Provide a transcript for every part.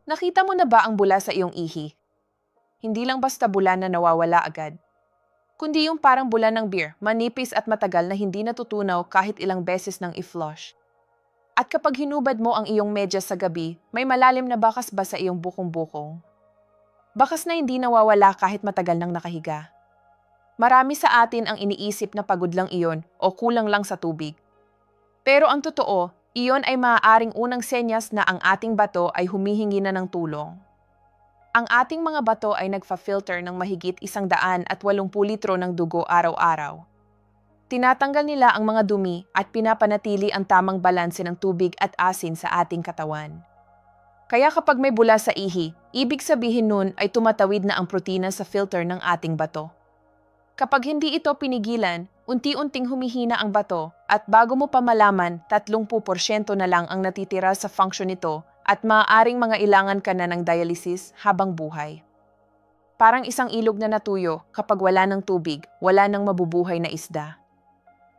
Nakita mo na ba ang bula sa iyong ihi? Hindi lang basta bula na nawawala agad, kundi yung parang bula ng beer, manipis at matagal na hindi natutunaw kahit ilang beses nang i-flush. At kapag hinubad mo ang iyong medyas sa gabi, may malalim na bakas ba sa iyong bukong-bukong? Bakas na hindi nawawala kahit matagal nang nakahiga. Marami sa atin ang iniisip na pagod lang iyon o kulang lang sa tubig. Pero ang totoo, iyon ay maaaring unang senyas na ang ating bato ay humihingi na ng tulong. Ang ating mga bato ay nagfa-filter ng mahigit 180 litro ng dugo araw-araw. Tinatanggal nila ang mga dumi at pinapanatili ang tamang balanse ng tubig at asin sa ating katawan. Kaya kapag may bula sa ihi, ibig sabihin nun ay tumatawid na ang protina sa filter ng ating bato. Kapag hindi ito pinigilan, unti-unting humihina ang bato at bago mo pa malaman, 30% na lang ang natitira sa function nito at maaaring mga ilangan ka na ng dialysis habang buhay. Parang isang ilog na natuyo kapag wala ng tubig, wala ng mabubuhay na isda.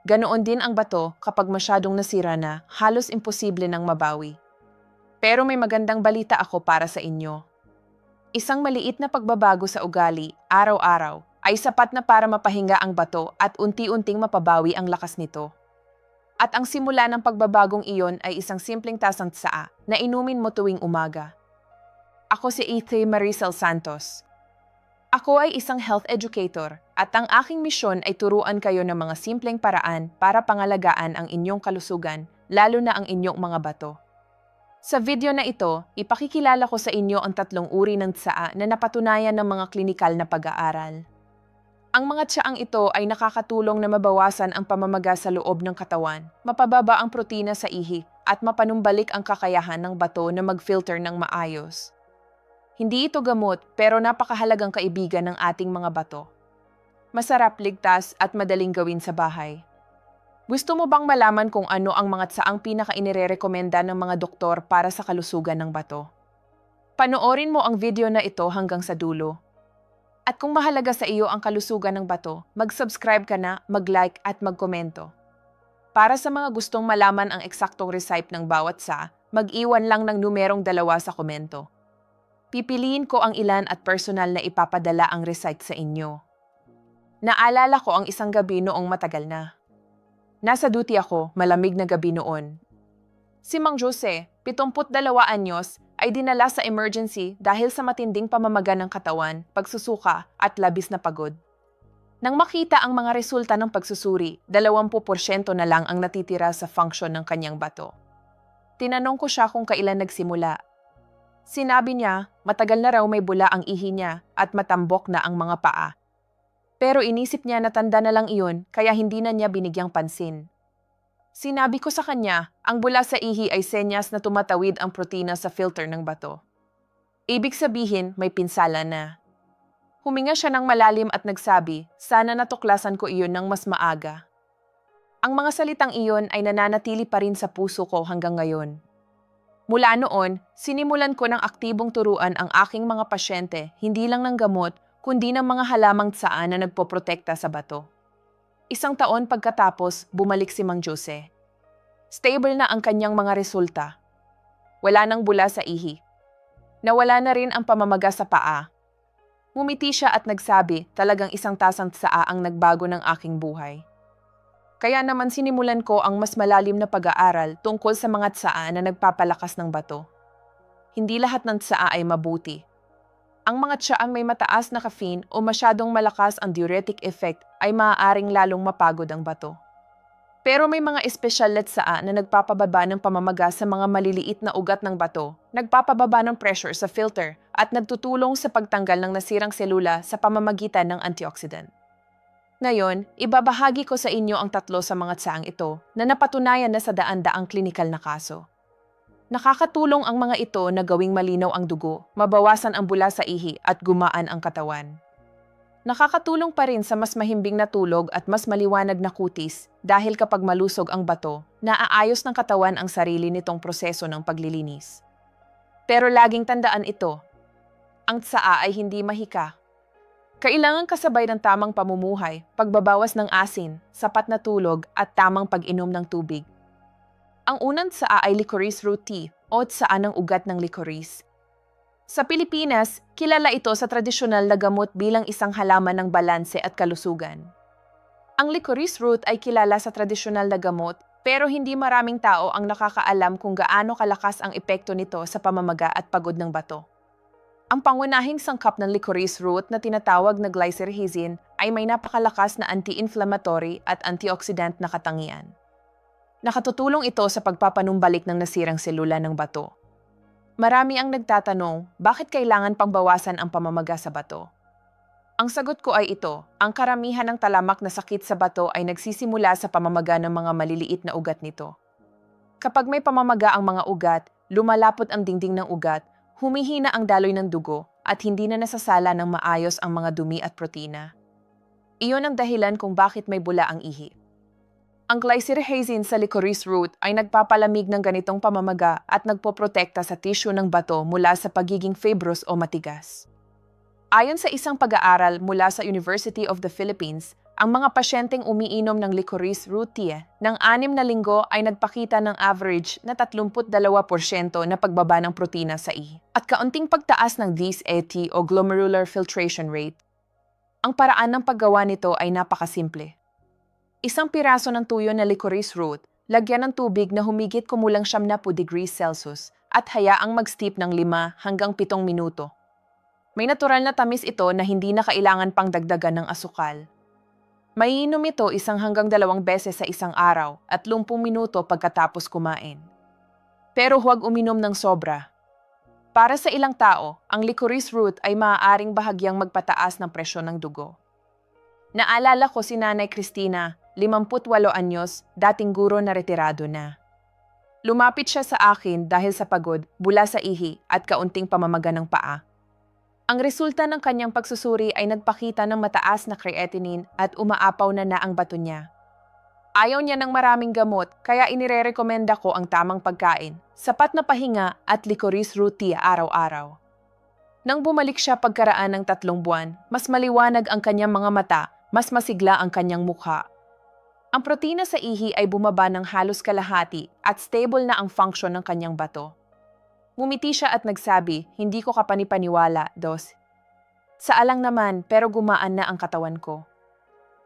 Ganoon din ang bato kapag masyadong nasira na, halos imposible nang mabawi. Pero may magandang balita ako para sa inyo. Isang maliit na pagbabago sa ugali, araw-araw, ay sapat na para mapahinga ang bato at unti-unting mapabawi ang lakas nito. At ang simula ng pagbabagong iyon ay isang simpleng tasang tsaa na inumin mo tuwing umaga. Ako si Ethe Maricel Santos. Ako ay isang health educator at ang aking misyon ay turuan kayo ng mga simpleng paraan para pangalagaan ang inyong kalusugan, lalo na ang inyong mga bato. Sa video na ito, ipakikilala ko sa inyo ang 3 uri ng tsaa na napatunayan ng mga klinikal na pag-aaral. Ang mga tsaang ito ay nakakatulong na mabawasan ang pamamaga sa loob ng katawan, mapababa ang protina sa ihi, at mapanumbalik ang kakayahan ng bato na mag-filter ng maayos. Hindi ito gamot pero napakahalagang kaibigan ng ating mga bato. Masarap, ligtas at madaling gawin sa bahay. Gusto mo bang malaman kung ano ang mga tsaang pinaka-inirerekomenda ng mga doktor para sa kalusugan ng bato? Panoorin mo ang video na ito hanggang sa dulo. At kung mahalaga sa iyo ang kalusugan ng bato, mag-subscribe ka na, mag-like at mag-komento. Para sa mga gustong malaman ang eksaktong recipe ng bawat tsaa, mag-iwan lang ng numerong 2 sa komento. Pipiliin ko ang ilan at personal na ipapadala ang recipe sa inyo. Naalala ko ang isang gabi noong matagal na. Nasa duty ako, malamig na gabi noon. Si Mang Jose, 72 anyos, ay dinala sa emergency dahil sa matinding pamamaga ng katawan, pagsusuka at labis na pagod. Nang makita ang mga resulta ng pagsusuri, 20% na lang ang natitira sa function ng kanyang bato. Tinanong ko siya kung kailan nagsimula. Sinabi niya, matagal na raw may bula ang ihi niya at matambok na ang mga paa. Pero inisip niya na tanda na lang iyon kaya hindi na niya binigyang pansin. Sinabi ko sa kanya, ang bula sa ihi ay senyas na tumatawid ang protina sa filter ng bato. Ibig sabihin, may pinsala na. Huminga siya ng malalim at nagsabi, sana natuklasan ko iyon ng mas maaga. Ang mga salitang iyon ay nananatili pa rin sa puso ko hanggang ngayon. Mula noon, sinimulan ko ng aktibong turuan ang aking mga pasyente, hindi lang ng gamot, kundi ng mga halamang tsaa na nagpoprotekta sa bato. 1 taon pagkatapos, bumalik si Mang Jose. Stable na ang kanyang mga resulta. Wala nang bula sa ihi. Nawala na rin ang pamamaga sa paa. Ngumiti siya at nagsabi, talagang 1 tasang tsaa ang nagbago ng aking buhay. Kaya naman sinimulan ko ang mas malalim na pag-aaral tungkol sa mga tsaa na nagpapalakas ng bato. Hindi lahat ng tsaa ay mabuti. Ang mga tsaang may mataas na caffeine o masyadong malakas ang diuretic effect ay maaaring lalong mapagod ang bato. Pero may mga espesyal na tsaa na nagpapababa ng pamamaga sa mga maliliit na ugat ng bato, nagpapababa ng pressure sa filter at nagtutulong sa pagtanggal ng nasirang selula sa pamamagitan ng antioxidant. Ngayon, ibabahagi ko sa inyo ang 3 sa mga tsaang ito na napatunayan na sa daan-daang klinikal na kaso. Nakakatulong ang mga ito na gawing malinaw ang dugo, mabawasan ang bula sa ihi at gumaan ang katawan. Nakakatulong pa rin sa mas mahimbing na tulog at mas maliwanag na kutis dahil kapag malusog ang bato, naaayos ng katawan ang sarili nitong proseso ng paglilinis. Pero laging tandaan ito, ang tsaa ay hindi mahika. Kailangan kasabay ng tamang pamumuhay, pagbabawas ng asin, sapat na tulog at tamang pag-inom ng tubig. Ang unang tsaa ay licorice root tea o tsaa ng ugat ng licorice. Sa Pilipinas, kilala ito sa tradisyonal na gamot bilang isang halaman ng balanse at kalusugan. Ang licorice root ay kilala sa tradisyonal na gamot, pero hindi maraming tao ang nakakaalam kung gaano kalakas ang epekto nito sa pamamaga at pagod ng bato. Ang pangunahing sangkap ng licorice root na tinatawag na glycyrrhizin ay may napakalakas na anti-inflammatory at antioxidant na katangian. Nakatutulong ito sa pagpapanumbalik ng nasirang selula ng bato. Marami ang nagtatanong, bakit kailangan pang bawasan ang pamamaga sa bato? Ang sagot ko ay ito, ang karamihan ng talamak na sakit sa bato ay nagsisimula sa pamamaga ng mga maliliit na ugat nito. Kapag may pamamaga ang mga ugat, lumalapot ang dingding ng ugat, humihina ang daloy ng dugo, at hindi na nasasala ng maayos ang mga dumi at protina. Iyon ang dahilan kung bakit may bula ang ihi. Ang glycyrrhizin sa licorice root ay nagpapalamig ng ganitong pamamaga at nagpoprotekta sa tissue ng bato mula sa pagiging fibrous o matigas. Ayon sa isang pag-aaral mula sa University of the Philippines, ang mga pasyenteng umiinom ng licorice root tea ng 6 na linggo ay nagpakita ng average na 32% na pagbaba ng protina sa ihi at kaunting pagtaas ng DSAT o glomerular filtration rate. Ang paraan ng paggawa nito ay napakasimple. Isang piraso ng tuyo na licorice root, lagyan ng tubig na humigit kumulang 70 degrees Celsius at hayaang mag-steep ng 5 hanggang 7 minuto. May natural na tamis ito na hindi na kailangan pang dagdagan ng asukal. Maiinom ito 1 hanggang 2 beses sa isang araw at 30 minuto pagkatapos kumain. Pero huwag uminom ng sobra. Para sa ilang tao, ang licorice root ay maaaring bahagyang magpataas ng presyon ng dugo. Naalala ko si Nanay Cristina, 58 anyos, dating guro na retirado na. Lumapit siya sa akin dahil sa pagod, bula sa ihi at kaunting pamamaga ng paa. Ang resulta ng kanyang pagsusuri ay nagpakita ng mataas na creatinine at umaapaw na ang bato niya. Ayaw niya ng maraming gamot kaya inirerekomenda ko ang tamang pagkain, sapat na pahinga at licorice root tea araw-araw. Nang bumalik siya pagkaraan ng 3 buwan, mas maliwanag ang kanyang mga mata, mas masigla ang kanyang mukha. Ang protina sa ihi ay bumaba ng halos kalahati at stable na ang function ng kanyang bato. Ngumiti siya at nagsabi, hindi ko kapanipaniwala, Dos. Saalang naman pero gumaan na ang katawan ko.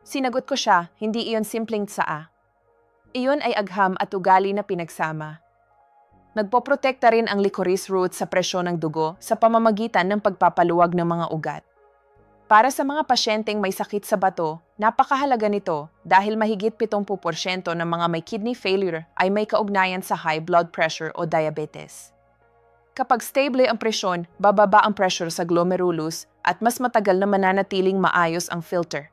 Sinagot ko siya, hindi iyon simpleng tsaa. Iyon ay agham at ugali na pinagsama. Nagpoprotekta rin ang licorice root sa presyon ng dugo sa pamamagitan ng pagpapaluwag ng mga ugat. Para sa mga pasyenteng may sakit sa bato, napakahalaga nito dahil mahigit 70% ng mga may kidney failure ay may kaugnayan sa high blood pressure o diabetes. Kapag stable ang presyon, bababa ang pressure sa glomerulus at mas matagal na mananatiling maayos ang filter.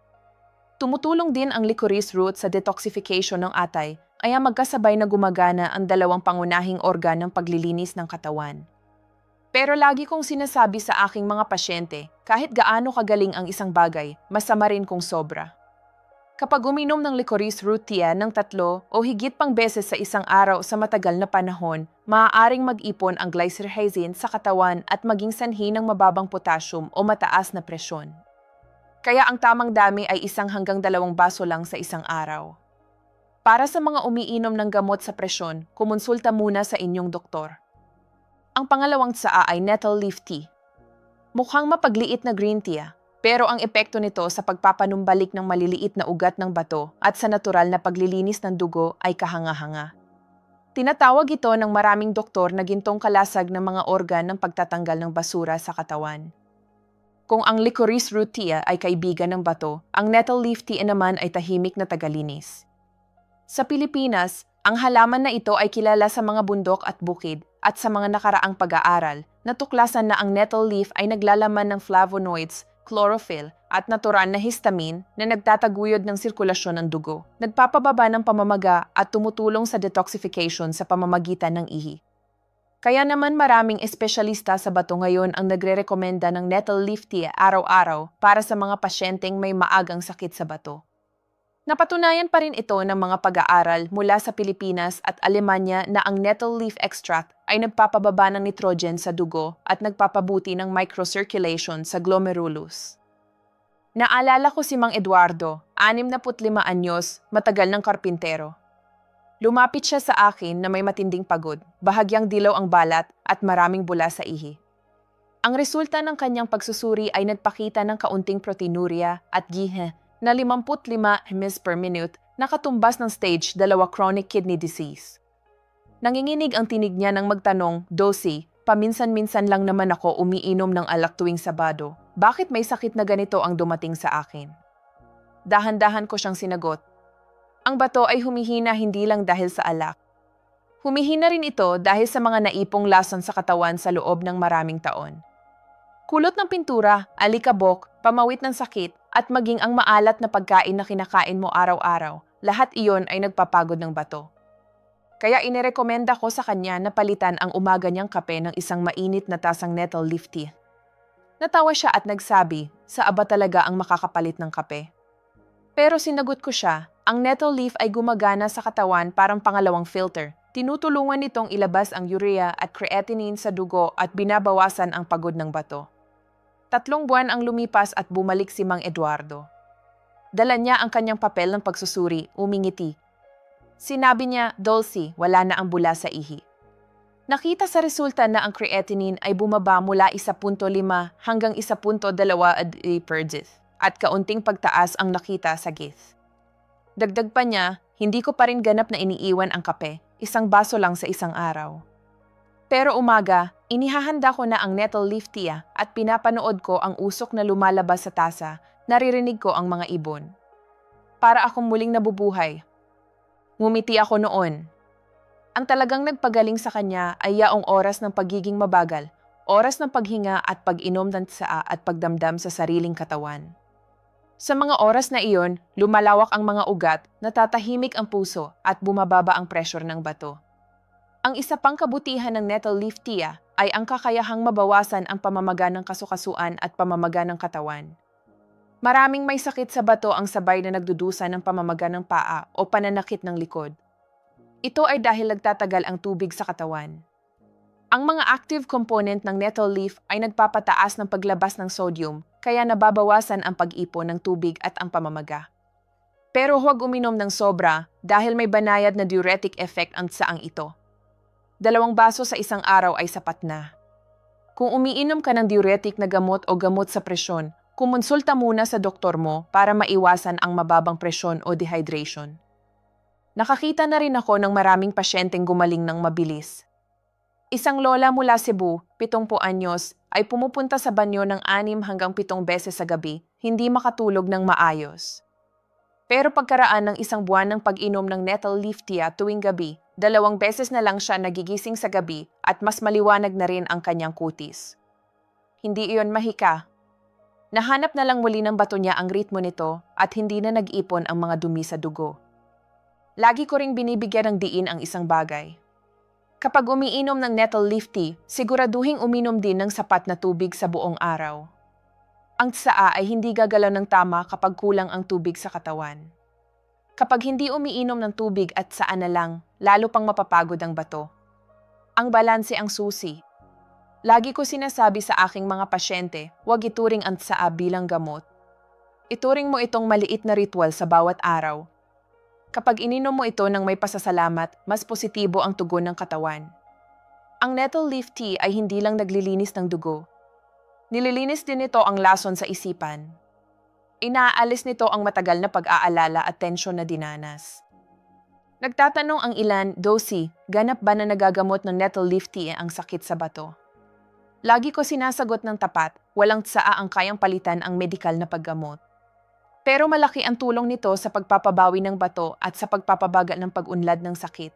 Tumutulong din ang licorice root sa detoxification ng atay, kaya magkasabay na gumagana ang 2 pangunahing organ ng paglilinis ng katawan. Pero lagi kong sinasabi sa aking mga pasyente, kahit gaano kagaling ang isang bagay, masama rin kung sobra. Kapag uminom ng licorice root tea ng 3 o higit pang beses sa isang araw sa matagal na panahon, maaaring mag-ipon ang glycyrrhizin sa katawan at maging sanhi ng mababang potassium o mataas na presyon. Kaya ang tamang dami ay 1 hanggang 2 baso lang sa isang araw. Para sa mga umiinom ng gamot sa presyon, kumonsulta muna sa inyong doktor. Ang pangalawang tsaa ay nettle leaf tea. Mukhang mapagliit na green tea, pero ang epekto nito sa pagpapanumbalik ng maliliit na ugat ng bato at sa natural na paglilinis ng dugo ay kahanga-hanga. Tinatawag ito ng maraming doktor na gintong kalasag ng mga organ ng pagtatanggal ng basura sa katawan. Kung ang licorice root tea ay kaibigan ng bato, ang nettle leaf tea naman ay tahimik na tagalinis. Sa Pilipinas, ang halaman na ito ay kilala sa mga bundok at bukid at sa mga nakaraang pag-aaral, natuklasan na ang nettle leaf ay naglalaman ng flavonoids, chlorophyll at natural na histamine na nagtataguyod ng sirkulasyon ng dugo, nagpapababa ng pamamaga at tumutulong sa detoxification sa pamamagitan ng ihi. Kaya naman maraming espesyalista sa bato ngayon ang nagrerekomenda ng nettle leaf tea araw-araw para sa mga pasyenteng may maagang sakit sa bato. Napatunayan pa rin ito ng mga pag-aaral mula sa Pilipinas at Alemanya na ang nettle leaf extract ay nagpapababa ng nitrogen sa dugo at nagpapabuti ng microcirculation sa glomerulus. Naalala ko si Mang Eduardo, 65 anyos, matagal ng karpintero. Lumapit siya sa akin na may matinding pagod, bahagyang dilaw ang balat at maraming bula sa ihi. Ang resulta ng kanyang pagsusuri ay nagpakita ng kaunting proteinuria at gihe na 55 ml per minute na katumbas ng stage 2 chronic kidney disease. Nanginginig ang tinig niya nang magtanong, Dosi, paminsan-minsan lang naman ako umiinom ng alak tuwing Sabado. Bakit may sakit na ganito ang dumating sa akin? Dahan-dahan ko siyang sinagot. Ang bato ay humihina hindi lang dahil sa alak. Humihina rin ito dahil sa mga naipong lason sa katawan sa loob ng maraming taon. Kulot ng pintura, alikabok, pamawit ng sakit, at maging ang maalat na pagkain na kinakain mo araw-araw, lahat iyon ay nagpapagod ng bato. Kaya inirekomenda ko sa kanya na palitan ang umaga niyang kape ng isang mainit na tasang nettle leaf tea. Natawa siya at nagsabi, sa aba talaga ang makakapalit ng kape. Pero sinagot ko siya, ang nettle leaf ay gumagana sa katawan parang pangalawang filter. Tinutulungan nitong ilabas ang urea at creatinine sa dugo at binabawasan ang pagod ng bato. 3 buwan ang lumipas at bumalik si Mang Eduardo. Dala niya ang kanyang papel ng pagsusuri, umingiti. Sinabi niya, Dulcie, wala na ang bula sa ihi. Nakita sa resulta na ang creatinine ay bumaba mula 1.5 hanggang 1.2 per gith at kaunting pagtaas ang nakita sa gith. Dagdag pa niya, hindi ko pa rin ganap na iniiwan ang kape, 1 baso lang sa isang araw. Pero umaga, inihahanda ko na ang nettle leaf tea at pinapanood ko ang usok na lumalabas sa tasa, naririnig ko ang mga ibon. Para akong muling nabubuhay. Ngumiti ako noon. Ang talagang nagpagaling sa kanya ay yaong oras ng pagiging mabagal, oras ng paghinga at pag-inom ng tsaa at pagdamdam sa sariling katawan. Sa mga oras na iyon, lumalawak ang mga ugat, natatahimik ang puso at bumababa ang pressure ng bato. Ang isa pang kabutihan ng nettle leaf tea ay ang kakayahang mabawasan ang pamamaga ng kasukasuan at pamamaga ng katawan. Maraming may sakit sa bato ang sabay na nagdudusa ng pamamaga ng paa o pananakit ng likod. Ito ay dahil nagtatagal ang tubig sa katawan. Ang mga active component ng nettle leaf ay nagpapataas ng paglabas ng sodium, kaya nababawasan ang pag-ipon ng tubig at ang pamamaga. Pero huwag uminom ng sobra dahil may banayad na diuretic effect ang tsaang ito. 2 baso sa isang araw ay sapat na. Kung umiinom ka ng diuretic na gamot o gamot sa presyon, kumonsulta muna sa doktor mo para maiwasan ang mababang presyon o dehydration. Nakakita na rin ako ng maraming pasyenteng gumaling ng mabilis. Isang lola mula Cebu, 70 anyos, ay pumupunta sa banyo ng 6 hanggang 7 beses sa gabi, hindi makatulog ng maayos. Pero pagkaraan ng 1 buwan ng pag-inom ng nettle leaf tea tuwing gabi, 2 beses na lang siya nagigising sa gabi at mas maliwanag na rin ang kanyang kutis. Hindi iyon mahika. Nahanap na lang muli ng bato niya ang ritmo nito at hindi na nag-ipon ang mga dumi sa dugo. Lagi ko ring binibigyan ng diin ang isang bagay. Kapag umiinom ng nettle leaf tea, siguraduhing uminom din ng sapat na tubig sa buong araw. Ang tsaa ay hindi gagalaw ng tama kapag kulang ang tubig sa katawan. Kapag hindi umiinom ng tubig at tsaa na lang, lalo pang mapapagod ang bato. Ang balanse ang susi. Lagi ko sinasabi sa aking mga pasyente, huwag ituring ang tsaa bilang gamot. Ituring mo itong maliit na ritual sa bawat araw. Kapag ininom mo ito ng may pasasalamat, mas positibo ang tugon ng katawan. Ang nettle leaf tea ay hindi lang naglilinis ng dugo. Nililinis din nito ang lason sa isipan. Inaalis nito ang matagal na pag-aalala at tensyon na dinanas. Nagtatanong ang ilan, Dosi, ganap ba na nagagamot ng nettle leaf tea ang sakit sa bato? Lagi ko sinasagot ng tapat, walang tsaa ang kayang palitan ang medikal na paggamot. Pero malaki ang tulong nito sa pagpapabawi ng bato at sa pagpapabagal ng pag-unlad ng sakit.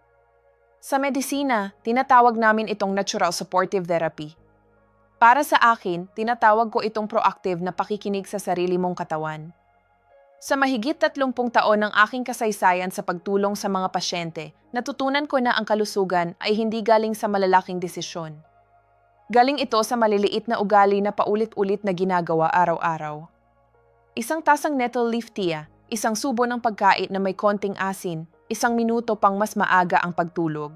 Sa medisina, tinatawag namin itong natural supportive therapy. Para sa akin, tinatawag ko itong proactive na pakikinig sa sarili mong katawan. Sa mahigit 30 taon ng aking kasaysayan sa pagtulong sa mga pasyente, natutunan ko na ang kalusugan ay hindi galing sa malalaking desisyon. Galing ito sa maliliit na ugali na paulit-ulit na ginagawa araw-araw. Isang tasang nettle leaf tea, isang subo ng pagkain na may konting asin, 1 minuto pang mas maaga ang pagtulog.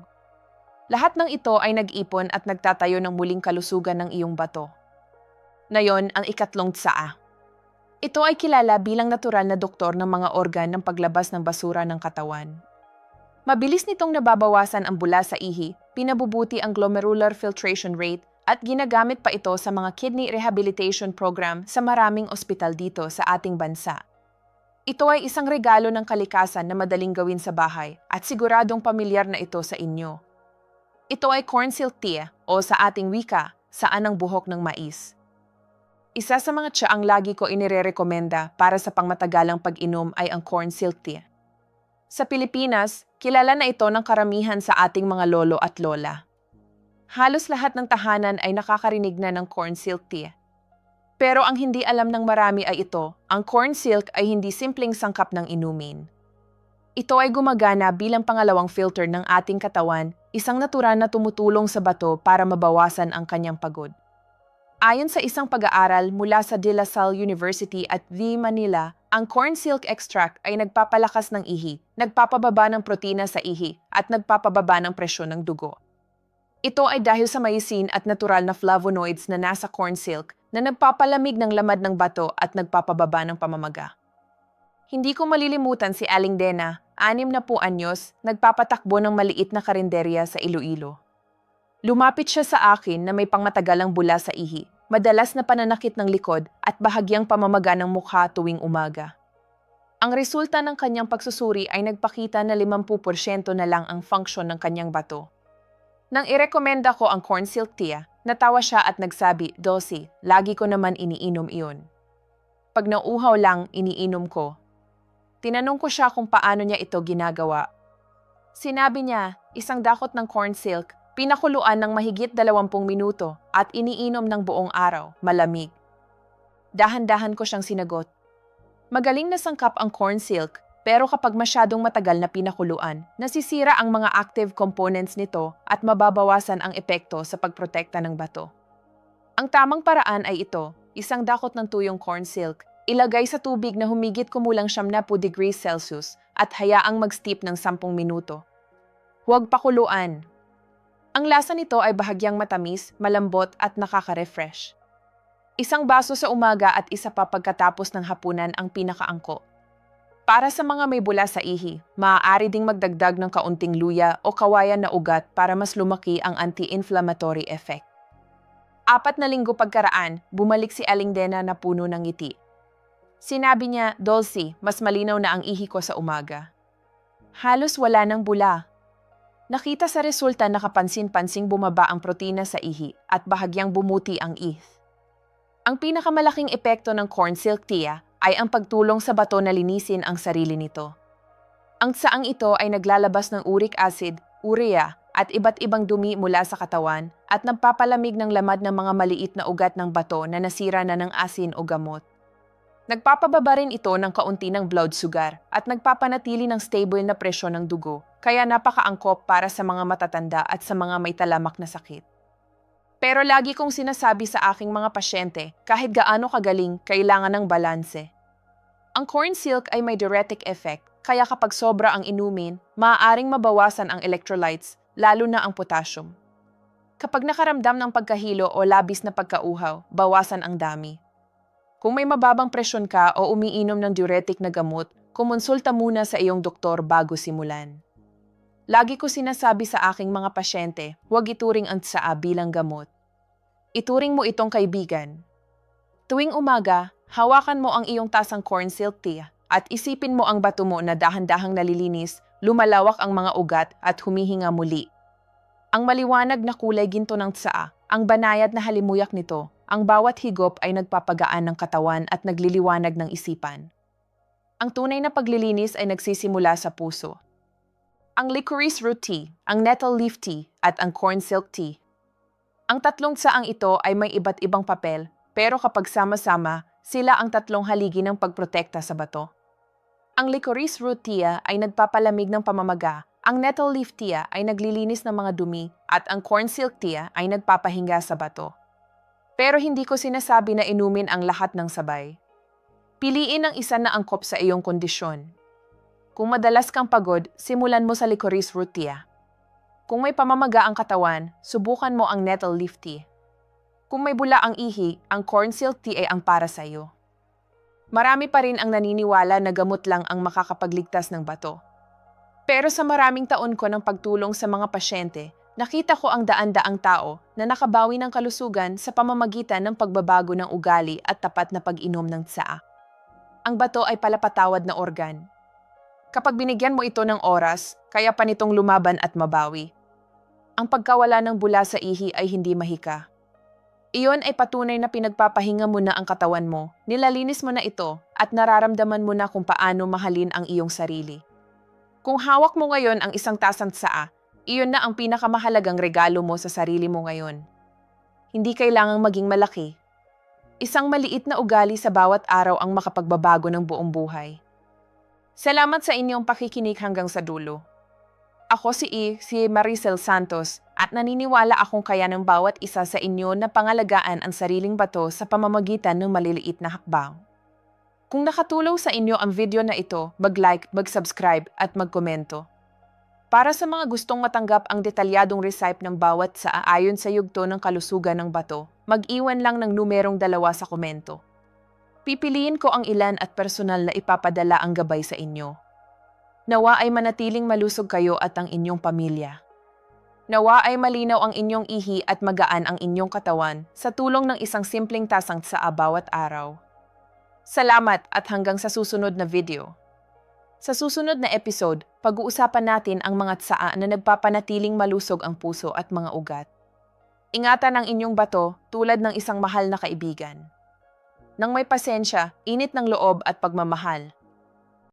Lahat ng ito ay nag-ipon at nagtatayo ng muling kalusugan ng iyong bato. Ngayon ang 3 tsaa. Ito ay kilala bilang natural na doktor ng mga organ ng paglabas ng basura ng katawan. Mabilis nitong nababawasan ang bula sa ihi, pinabubuti ang glomerular filtration rate, At ginagamit pa ito sa mga kidney rehabilitation program sa maraming ospital dito sa ating bansa. Ito ay isang regalo ng kalikasan na madaling gawin sa bahay at siguradong pamilyar na ito sa inyo. Ito ay corn silk tea o sa ating wika, saan ang buhok ng mais. Isa sa mga tsaang lagi ko inirerekomenda para sa pangmatagalang pag-inom ay ang corn silk tea. Sa Pilipinas, kilala na ito ng karamihan sa ating mga lolo at lola. Halos lahat ng tahanan ay nakakarinig na ng corn silk tea. Pero ang hindi alam ng marami ay ito, ang corn silk ay hindi simpleng sangkap ng inumin. Ito ay gumagana bilang pangalawang filter ng ating katawan, isang natural na tumutulong sa bato para mabawasan ang kanyang pagod. Ayon sa isang pag-aaral mula sa De La Salle University at V. Manila, ang corn silk extract ay nagpapalakas ng ihi, nagpapababa ng protina sa ihi, at nagpapababa ng presyon ng dugo. Ito ay dahil sa myosin at natural na flavonoids na nasa corn silk na nagpapalamig ng lamad ng bato at nagpapababa ng pamamaga. Hindi ko malilimutan si Aling Dena, 60 anyos, nagpapatakbo ng maliit na karinderya sa Iloilo. Lumapit siya sa akin na may pangmatagalang bula sa ihi, madalas na pananakit ng likod at bahagyang pamamaga ng mukha tuwing umaga. Ang resulta ng kanyang pagsusuri ay nagpakita na 50% na lang ang function ng kanyang bato. Nang irekomenda ko ang corn silk tea, natawa siya at nagsabi, "Dulcie, lagi ko naman iniinom iyon. Pag nauuhaw lang, iniinom ko." Tinanong ko siya kung paano niya ito ginagawa. Sinabi niya, isang dakot ng corn silk, pinakuluan ng mahigit 20 minuto at iniinom ng buong araw, malamig. Dahan-dahan ko siyang sinagot. Magaling na sangkap ang corn silk, pero kapag masyadong matagal na pinakuluan, nasisira ang mga active components nito at mababawasan ang epekto sa pagprotekta ng bato. Ang tamang paraan ay ito, isang dakot ng tuyong corn silk, ilagay sa tubig na humigit kumulang 70 degrees Celsius at hayaang mag-steep ng 10 minuto. Huwag pakuluan. Ang lasa nito ay bahagyang matamis, malambot at nakaka-refresh. Isang baso sa umaga at isa pa pagkatapos ng hapunan ang pinakaangko. Para sa mga may bula sa ihi, maaari ding magdagdag ng kaunting luya o kawayan na ugat para mas lumaki ang anti-inflammatory effect. 4 na linggo pagkaraan, bumalik si Aling Dena na puno ng ngiti. Sinabi niya, "Dulcie, mas malinaw na ang ihi ko sa umaga. Halos wala ng bula." Nakita sa resulta na kapansin-pansing bumaba ang protina sa ihi at bahagyang bumuti ang ith. Ang pinakamalaking epekto ng corn silk tea ay ang pagtulong sa bato na linisin ang sarili nito. Ang saang ito ay naglalabas ng uric acid, urea, at iba't ibang dumi mula sa katawan at nagpapalamig ng lamad ng mga maliit na ugat ng bato na nasira na ng asin o gamot. Nagpapababa rin ito ng kaunti ng blood sugar at nagpapanatili ng stable na presyon ng dugo, kaya napakaangkop para sa mga matatanda at sa mga may talamak na sakit. Pero lagi kong sinasabi sa aking mga pasyente, kahit gaano kagaling, kailangan ng balanse. Ang corn silk ay may diuretic effect, kaya kapag sobra ang inumin, maaaring mabawasan ang electrolytes, lalo na ang potassium. Kapag nakaramdam ng pagkahilo o labis na pagkauhaw, bawasan ang dami. Kung may mababang presyon ka o umiinom ng diuretic na gamot, kumonsulta muna sa iyong doktor bago simulan. Lagi ko sinasabi sa aking mga pasyente, huwag ituring ang tsaa bilang gamot. Ituring mo itong kaibigan. Tuwing umaga, hawakan mo ang iyong tasang corn silk tea at isipin mo ang bato mo na dahan-dahang nalilinis, lumalawak ang mga ugat at humihinga muli. Ang maliwanag na kulay ginto ng tsaa, ang banayad na halimuyak nito, ang bawat higop ay nagpapagaan ng katawan at nagliliwanag ng isipan. Ang tunay na paglilinis ay nagsisimula sa puso. Ang licorice root tea, ang nettle leaf tea, at ang corn silk tea. Ang tatlong tsaang ito ay may iba't ibang papel, pero kapag sama-sama, sila ang tatlong haligi ng pagprotekta sa bato. Ang licorice root tea ay nagpapalamig ng pamamaga, ang nettle leaf tea ay naglilinis ng mga dumi, at ang corn silk tea ay nagpapahinga sa bato. Pero hindi ko sinasabi na inumin ang lahat ng sabay. Piliin ang isa na angkop sa iyong kondisyon. Kung madalas kang pagod, simulan mo sa licorice root tea. Kung may pamamaga ang katawan, subukan mo ang nettle leaf tea. Kung may bula ang ihi, ang corn silk tea ay ang para sa iyo. Marami pa rin ang naniniwala na gamot lang ang makakapagligtas ng bato. Pero sa maraming taon ko ng pagtulong sa mga pasyente, Nakita ko ang daan-daang tao na nakabawi ng kalusugan sa pamamagitan ng pagbabago ng ugali at tapat na pag-inom ng tsaa. Ang bato ay palapatawad na organ. Kapag binigyan mo ito ng oras, kaya pa nitong lumaban at mabawi. Ang pagkawala ng bula sa ihi ay hindi mahika. Iyon ay patunay na pinagpapahinga mo na ang katawan mo, nilalinis mo na ito, at nararamdaman mo na kung paano mahalin ang iyong sarili. Kung hawak mo ngayon ang isang tasang tsaa, iyon na ang pinakamahalagang regalo mo sa sarili mo ngayon. Hindi kailangang maging malaki. Isang maliit na ugali sa bawat araw ang makapagbabago ng buong buhay. Salamat sa inyong pakikinig hanggang sa dulo. Ako si Maricel Santos at naniniwala akong kaya ng bawat isa sa inyo na pangalagaan ang sariling bato sa pamamagitan ng maliliit na hakbang. Kung nakatulong sa inyo ang video na ito, mag-like, mag-subscribe at mag-komento. Para sa mga gustong matanggap ang detalyadong recipe ng bawat sa ayon sa yugto ng kalusugan ng bato, mag-iwan lang ng numerong 2 sa komento. Pipiliin ko ang ilan at personal na ipapadala ang gabay sa inyo. Nawa ay manatiling malusog kayo at ang inyong pamilya. Nawa ay malinaw ang inyong ihi at magaan ang inyong katawan sa tulong ng isang simpleng tasang tsaa bawat araw. Salamat at hanggang sa susunod na video. Sa susunod na episode, pag-uusapan natin ang mga tsaa na nagpapanatiling malusog ang puso at mga ugat. Ingatan ang inyong bato tulad ng isang mahal na kaibigan. Nang may pasensya, init ng loob at pagmamahal,